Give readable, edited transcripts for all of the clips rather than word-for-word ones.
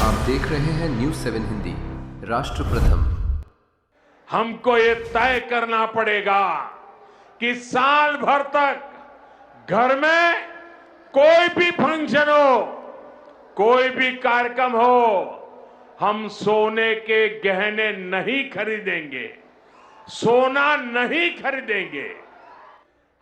आप देख रहे हैं न्यूज़ 7 हिंदी। राष्ट्र प्रथम। हमको ये तय करना पड़ेगा कि साल भर तक घर में कोई भी फंक्शन हो, कोई भी कार्यक्रम हो, हम सोने के गहने नहीं खरीदेंगे, सोना नहीं खरीदेंगे।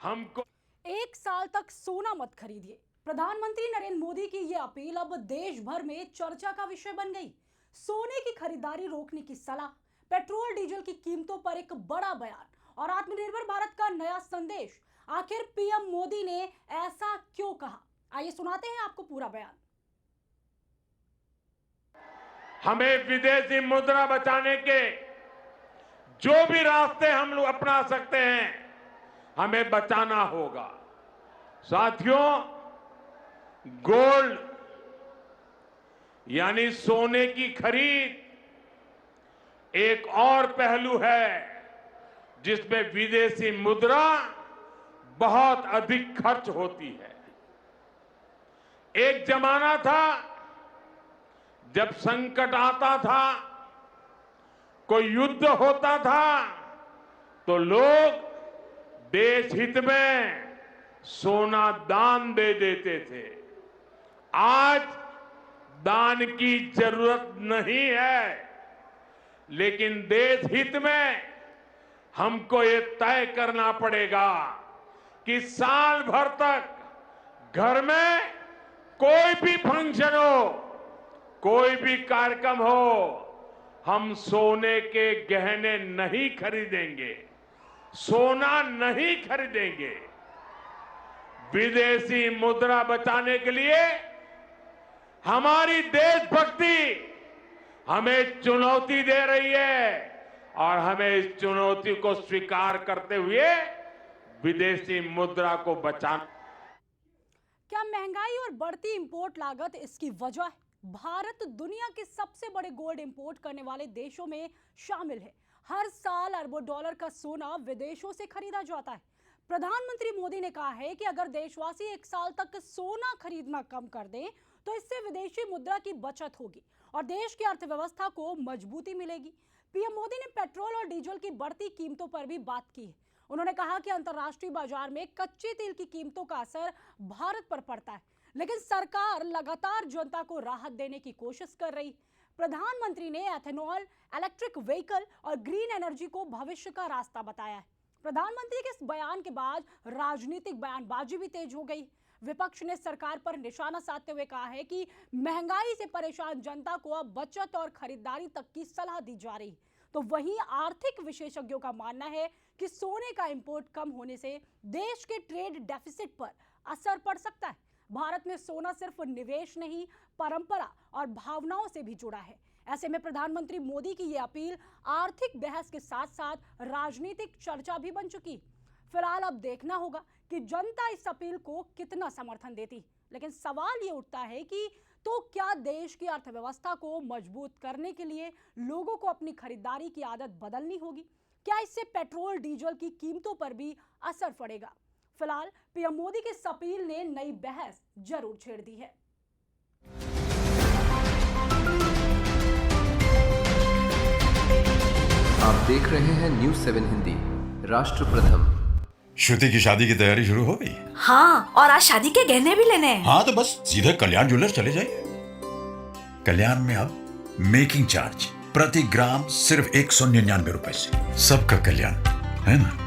हमको एक साल तक सोना मत खरीदिए। प्रधानमंत्री नरेंद्र मोदी की ये अपील अब देश भर में चर्चा का विषय बन गई। सोने की खरीदारी रोकने की सलाह, पेट्रोल डीजल की कीमतों पर एक बड़ा बयान और आत्मनिर्भर भारत का नया संदेश। आखिर पीएम मोदी ने ऐसा क्यों कहा? आइए सुनाते हैं आपको पूरा बयान। हमें विदेशी मुद्रा बचाने के जो भी रास्ते हम लोग अपना सकते हैं, हमें बचाना होगा। साथियों, गोल्ड यानी सोने की खरीद एक और पहलू है जिसमें विदेशी मुद्रा बहुत अधिक खर्च होती है। एक जमाना था जब संकट आता था, कोई युद्ध होता था, तो लोग देश हित में सोना दान दे देते थे। आज दान की जरूरत नहीं है, लेकिन देश हित में हमको ये तय करना पड़ेगा कि साल भर तक घर में कोई भी फंक्शन हो, कोई भी कार्यक्रम हो, हम सोने के गहने नहीं खरीदेंगे, सोना नहीं खरीदेंगे। विदेशी मुद्रा बचाने के लिए हमारी देशभक्ति हमें चुनौती दे रही है और हमें इस चुनौती को स्वीकार करते हुए विदेशी मुद्रा को बचाना। क्या महंगाई और बढ़ती इंपोर्ट लागत इसकी वजह है? भारत दुनिया के सबसे बड़े गोल्ड इंपोर्ट करने वाले देशों में शामिल है। हर साल अरबों डॉलर का सोना विदेशों से खरीदा जाता है। प्रधानमंत्री मोदी ने कहा है कि अगर देशवासी एक साल तक सोना खरीदना कम कर दें तो इससे विदेशी मुद्रा की बचत होगी और देश की अर्थव्यवस्था को मजबूती मिलेगी। पीएम मोदी ने पेट्रोल और डीजल की बढ़ती कीमतों पर भी बात की है। उन्होंने कहा कि अंतर्राष्ट्रीय बाजार में कच्चे तेल की कीमतों का असर भारत पर पड़ता है, लेकिन सरकार लगातार जनता को राहत देने की कोशिश कर रही। प्रधानमंत्री ने एथेनॉल, इलेक्ट्रिक व्हीकल और ग्रीन एनर्जी को भविष्य का रास्ता बताया है। प्रधानमंत्री के इस बयान के बाद राजनीतिक बयानबाजी भी तेज हो गई। विपक्ष ने सरकार पर निशाना साधते हुए कहा है कि महंगाई से परेशान जनता को अब बचत और खरीदारी तक की सलाह दी जा रही। तो वहीं आर्थिक विशेषज्ञों का मानना है कि सोने का इंपोर्ट कम होने से देश के ट्रेड डेफिसिट पर असर पड़ सकता है। भारत में सोना सिर्फ निवेश नहीं, परंपरा और भावनाओं से भी जुड़ा है। ऐसे में प्रधानमंत्री मोदी की यह अपील आर्थिक बहस के साथ साथ राजनीतिक चर्चा भी बन चुकी। फिलहाल अब देखना होगा कि जनता इस अपील को कितना समर्थन देती। लेकिन सवाल ये उठता है कि तो क्या देश की अर्थव्यवस्था को मजबूत करने के लिए लोगों को अपनी खरीदारी की आदत बदलनी होगी? क्या इससे पेट्रोल डीजल की कीमतों पर भी असर पड़ेगा? फिलहाल पीएम मोदी की इस अपील ने नई बहस जरूर छेड़ दी है। आप देख रहे हैं न्यूज़ 7 हिंदी। राष्ट्र प्रथम। श्रुति की शादी की तैयारी शुरू हो गई? हाँ, और आज शादी के गहने भी लेने हैं। हाँ, तो बस सीधे कल्याण ज्वेलर चले जाइए। कल्याण में अब मेकिंग चार्ज प्रति ग्राम सिर्फ 199 रुपए से। सबका कल्याण, है ना?